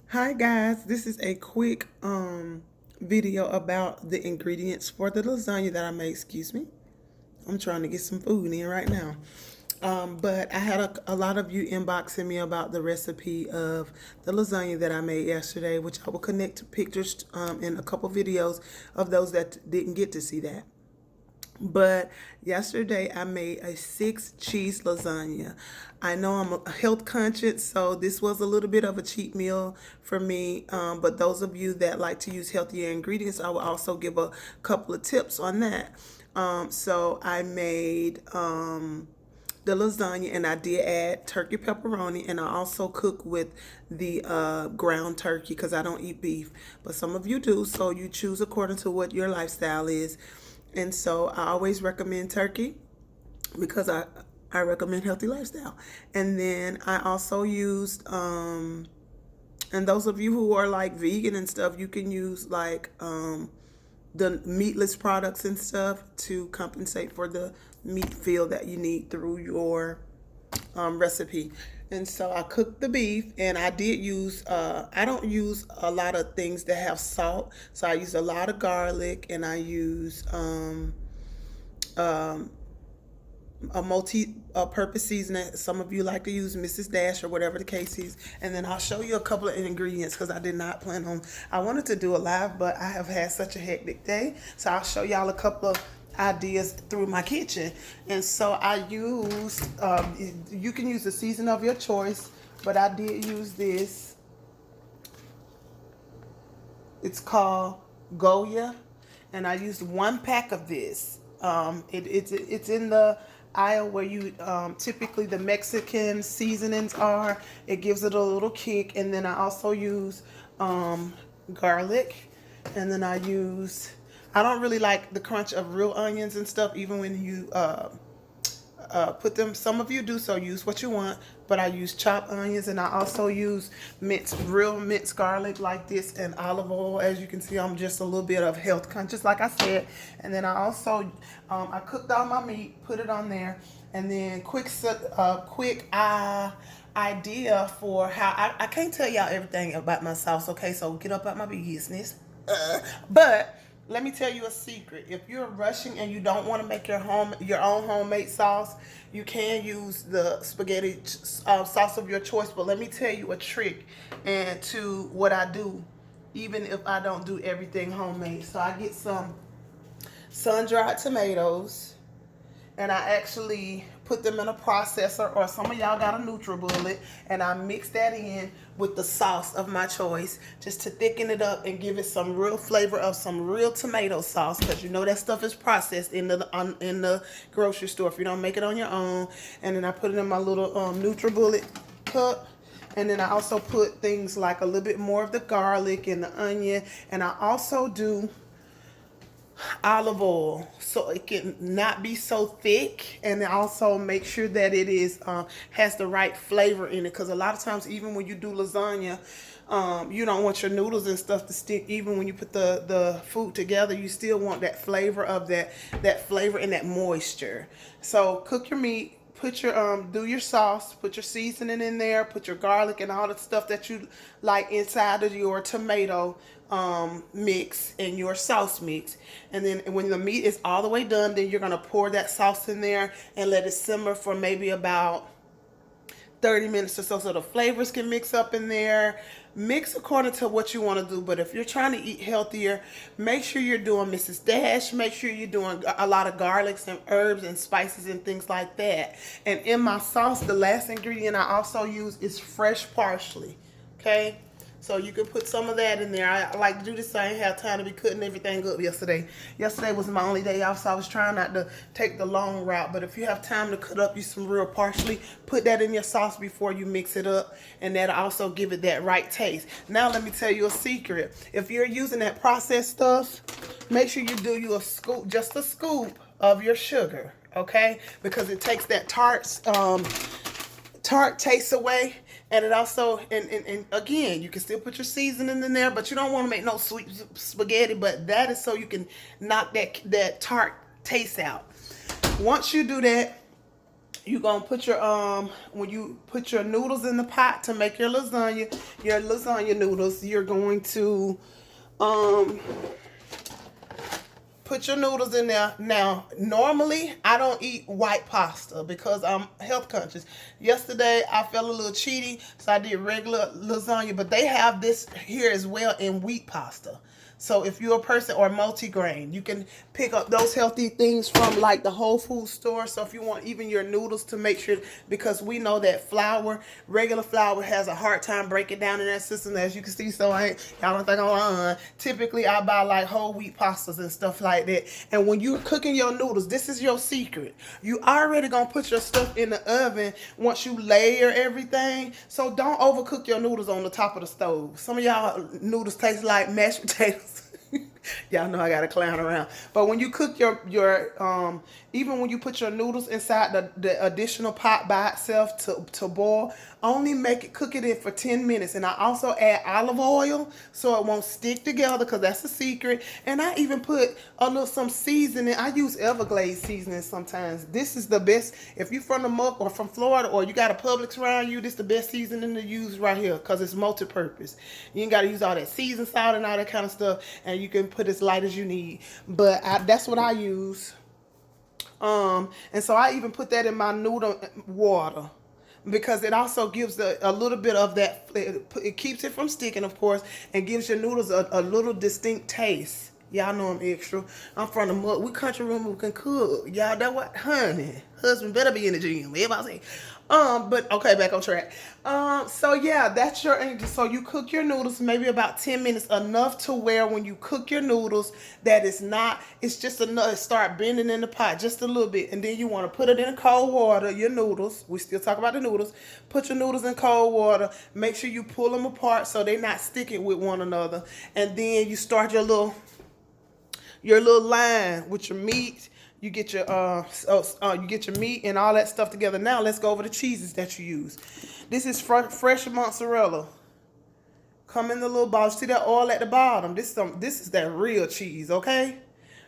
Hi guys, this is a quick video about the ingredients for the lasagna that I made. Excuse me. I'm trying to get some food in right now. But I had a lot of you inboxing me about the recipe of the lasagna that I made yesterday, which I will connect to pictures in a couple videos of those that didn't get to see that. But yesterday I made a 6 cheese lasagna. I know I'm a health conscious, so this was a little bit of a cheat meal for me. But those of you that like to use healthier ingredients, I will also give a couple of tips on that. So I made the lasagna, and I did add turkey pepperoni, and I also cook with the ground turkey because I don't eat beef, but some of you do, so you choose according to what your lifestyle is. And so I always recommend turkey because I recommend healthy lifestyle. And then I also used and those of you who are like vegan and stuff, you can use like the meatless products and stuff to compensate for the meat feel that you need through your recipe. And so I cooked the beef, and I did use, I don't use a lot of things that have salt. So I use a lot of garlic, and I use um, a multi-purpose seasoning. Some of you like to use Mrs. Dash or whatever the case is. And then I'll show you a couple of ingredients because I did not plan on, I wanted to do a live, but I have had such a hectic day. So I'll show y'all a couple of ideas through my kitchen. And so I used, you can use the season of your choice, but I did use this. It's called Goya, and I used 1 pack of this. It's in the aisle where you typically the Mexican seasonings are. It gives it a little kick, and then I also use garlic, and then I use. I don't really like the crunch of real onions and stuff, even when you put them. Some of you do, so use what you want. But I use chopped onions, and I also use real minced garlic like this, and olive oil. As you can see, I'm just a little bit of health conscious, like I said. And then I also I cooked all my meat, put it on there, and then quick idea for how I can't tell y'all everything about my sauce. Okay, so get up out my business. But let me tell you a secret. If you're rushing and you don't want to make your own homemade sauce, you can use the spaghetti sauce of your choice. But let me tell you a trick and to what I do, even if I don't do everything homemade. So I get some sun-dried tomatoes, and I actually put them in a processor, or some of y'all got a NutriBullet, and I mix that in with the sauce of my choice just to thicken it up and give it some real flavor of some real tomato sauce, because you know that stuff is processed in the grocery store if you don't make it on your own. And then I put it in my little NutriBullet cup. And then I also put things like a little bit more of the garlic and the onion, and I also do olive oil so it can not be so thick, and also make sure that it is has the right flavor in it, because a lot of times even when you do lasagna, you don't want your noodles and stuff to stick. Even when you put the food together, you still want that flavor of that flavor and that moisture. So cook your meat, put your do your sauce, put your seasoning in there, put your garlic and all the stuff that you like inside of your tomato mix and your sauce mix. And then when the meat is all the way done, then you're gonna pour that sauce in there and let it simmer for maybe about 30 minutes or so the flavors can mix up in there. Mix according to what you want to do. But if you're trying to eat healthier, make sure you're doing Mrs. Dash. Make sure you're doing a lot of garlics and herbs and spices and things like that. And in my sauce, the last ingredient I also use is fresh parsley. Okay? So you can put some of that in there. I like to do this so I ain't have time to be cutting everything up yesterday. Yesterday was my only day off, so I was trying not to take the long route. But if you have time to cut up you some real parsley, put that in your sauce before you mix it up, and that'll also give it that right taste. Now let me tell you a secret. If you're using that processed stuff, make sure you do you a scoop, just a scoop of your sugar, okay? Because it takes that tart taste away. And it also, and again, you can still put your seasoning in there, but you don't want to make no sweet spaghetti. But that is so you can knock that tart taste out. Once you do that, You're gonna put your when you put your noodles in the pot to make your lasagna noodles, you're going to um put your noodles in there. Now, normally I don't eat white pasta because I'm health conscious. Yesterday I felt a little cheaty, so I did regular lasagna, but they have this here as well in wheat pasta. So if you're a person or multigrain, you can pick up those healthy things from like the Whole Food store. So if you want even your noodles to make sure, because we know that regular flour has a hard time breaking down in that system, as you can see. So y'all don't think I'm lying. Typically I buy like whole wheat pastas and stuff like that. And when you're cooking your noodles, this is your secret. You already gonna put your stuff in the oven once you layer everything. So don't overcook your noodles on the top of the stove. Some of y'all noodles taste like mashed potatoes. Y'all know I gotta clown around. But when you cook your even when you put your noodles inside the additional pot by itself to boil, only cook it in for 10 minutes. And I also add olive oil so it won't stick together, because that's a secret. And I even put some seasoning. I use Everglades seasoning sometimes. This is the best. If you're from the Muck or from Florida or you got a Publix around you, this is the best seasoning to use right here, because it's multi-purpose. You ain't gotta use all that seasoned salt and all that kind of stuff, and you can put as light as you need. But that's what I use. And so I even put that in my noodle water, because it also gives a little bit of that. It keeps it from sticking, of course, and gives your noodles a little distinct taste. Y'all know I'm extra. I'm from the mud. We country women who can cook. Y'all know what? Honey, husband better be in the gym. Everybody say. But okay, back on track. So yeah, that's so you cook your noodles maybe about 10 minutes, enough to where when you cook your noodles, it's just enough, start bending in the pot just a little bit. And then you want to put it in cold water, your noodles. We still talk about the noodles. Put your noodles in cold water. Make sure you pull them apart so they're not sticking with one another. And then you start your little line with your meat. You get your meat and all that stuff together. Now let's go over the cheeses that you use. This is fresh mozzarella. Come in the little ball. See that oil at the bottom? This is that real cheese, okay?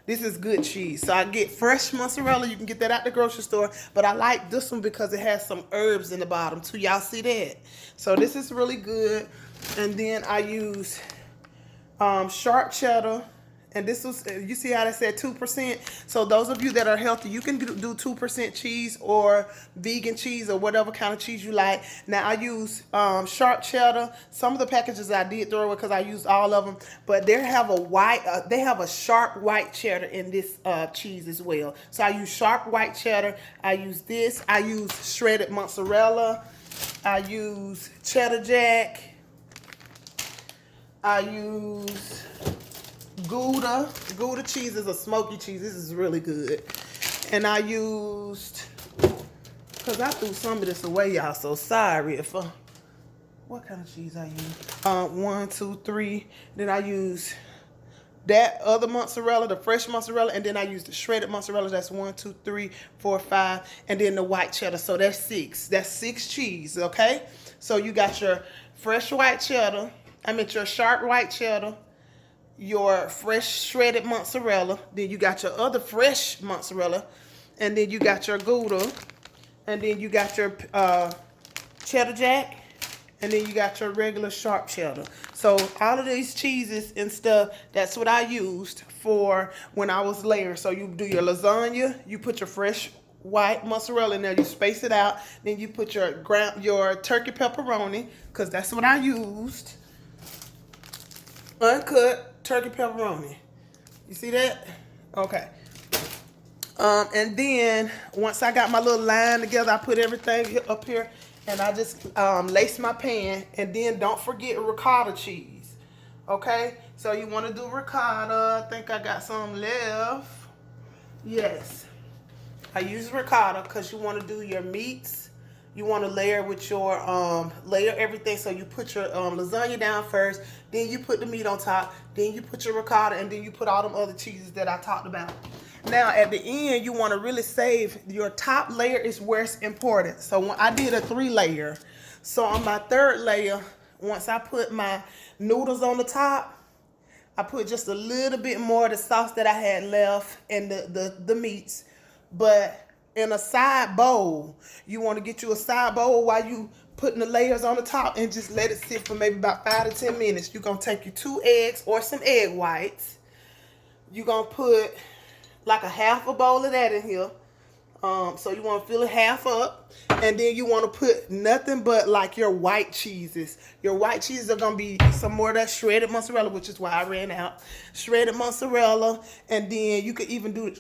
This is good cheese. So I get fresh mozzarella. You can get that at the grocery store. But I like this one because it has some herbs in the bottom too. Y'all see that? So this is really good. And then I use sharp cheddar. And this was, you see how they said 2%? So those of you that are healthy, you can do 2% cheese or vegan cheese or whatever kind of cheese you like. Now I use sharp cheddar. Some of the packages I did throw away because I used all of them. But they have a sharp white cheddar in this cheese as well. So I use sharp white cheddar. I use this. I use shredded mozzarella. I use cheddar jack. I use Gouda. Gouda cheese is a smoky cheese. This is really good. And I used, because I threw some of this away, y'all, so sorry if what kind of cheese I use? 1, 2, 3. Then I use that other mozzarella, the fresh mozzarella, and then I use the shredded mozzarella. That's 1, 2, 3, 4, 5, and then the white cheddar. So that's 6. That's 6 cheese, okay? So you got your fresh white cheddar. Your sharp white cheddar, your fresh shredded mozzarella, then you got your other fresh mozzarella, and then you got your Gouda, and then you got your cheddar jack, and then you got your regular sharp cheddar. So all of these cheeses and stuff, that's what I used for when I was layering. So you do your lasagna, you put your fresh white mozzarella in there, you space it out, then you put your turkey pepperoni, because that's what I used. Uncut turkey pepperoni. You see that? Okay. And then once I got my little line together, I put everything up here, and I just lace my pan. And then don't forget ricotta cheese. Okay? So you want to do ricotta. I think I got some left. Yes. I use ricotta because you want to do your meats. You want to layer with your, layer everything. So you put your lasagna down first, then you put the meat on top, then you put your ricotta, and then you put all them other cheeses that I talked about. Now at the end, you want to really save your top layer is where it's important. So when I did a 3-layer, so on my 3rd layer, once I put my noodles on the top, I put just a little bit more of the sauce that I had left and the meats. But in a side bowl. You want to get you a side bowl while you putting the layers on the top and just let it sit for maybe about 5 to 10 minutes. You're going to take your 2 eggs or some egg whites. You're going to put like a half a bowl of that in here. So you want to fill it half up, and then you want to put nothing but like your white cheeses. Your white cheeses are going to be some more of that shredded mozzarella, which is why I ran out. Shredded mozzarella, and then you could even do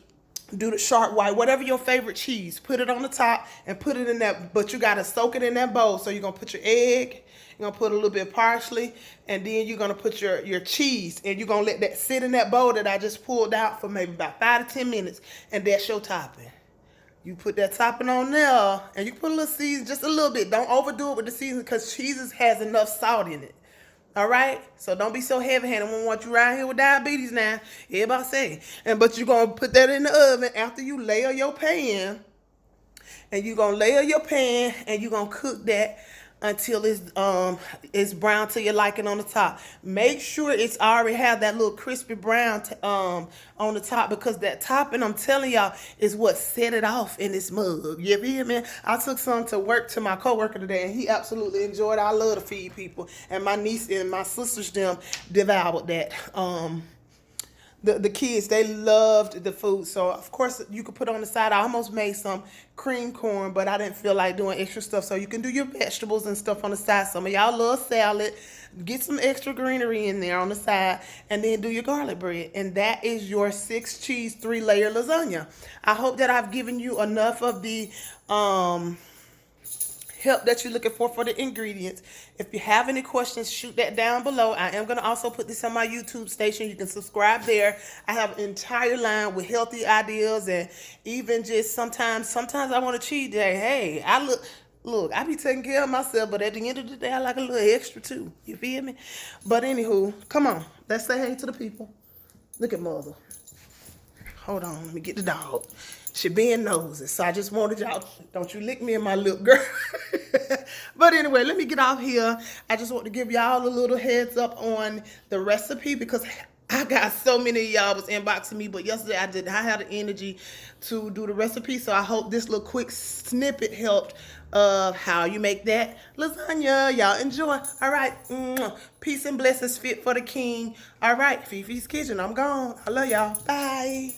the sharp white, whatever your favorite cheese. Put it on the top and put it in that, but you got to soak it in that bowl. So you're going to put your egg, you're going to put a little bit of parsley, and then you're going to put your cheese, and you're going to let that sit in that bowl that I just pulled out for maybe about 5 to 10 minutes, and that's your topping. You put that topping on there, and you put a little season, just a little bit. Don't overdo it with the seasoning because cheese has enough salt in it. All right? So don't be so heavy-handed. We want you around here with diabetes now. Everybody say. But you're going to put that in the oven after you layer your pan. And you're going to layer your pan, and you're going to cook that until it's brown to your liking on the top. Make sure it's already have that little crispy brown on the top, because that topping, I'm telling y'all, is what set it off in this mug. You hear me? I took some to work to my coworker today, and he absolutely enjoyed it. I love to feed people, and my niece and my sisters them devoured that. The kids, they loved the food. So, of course, you could put on the side. I almost made some cream corn, but I didn't feel like doing extra stuff. So, you can do your vegetables and stuff on the side. Some of y'all love salad. Get some extra greenery in there on the side, and then do your garlic bread. And that is your 6-cheese, 3-layer lasagna. I hope that I've given you enough of the help that you're looking for the ingredients. If you have any questions, shoot that down below. I am going to also put this on my YouTube station. You can subscribe there. I have an entire line with healthy ideas, and even just sometimes I want a cheat day. Hey, look, I be taking care of myself, but at the end of the day, I like a little extra too. You feel me? But anywho, come on. Let's say hey to the people. Look at mother. Hold on, let me get the dog. She being nosy, so I just wanted y'all, don't you lick me in my lip, girl. But anyway, let me get off here. I just want to give y'all a little heads up on the recipe, because I got so many of y'all was inboxing me, but yesterday I did not have the energy to do the recipe, so I hope this little quick snippet helped of how you make that lasagna. Y'all enjoy. All right. Peace and blessings fit for the king. All right. Fifi's Kitchen. I'm gone. I love y'all. Bye.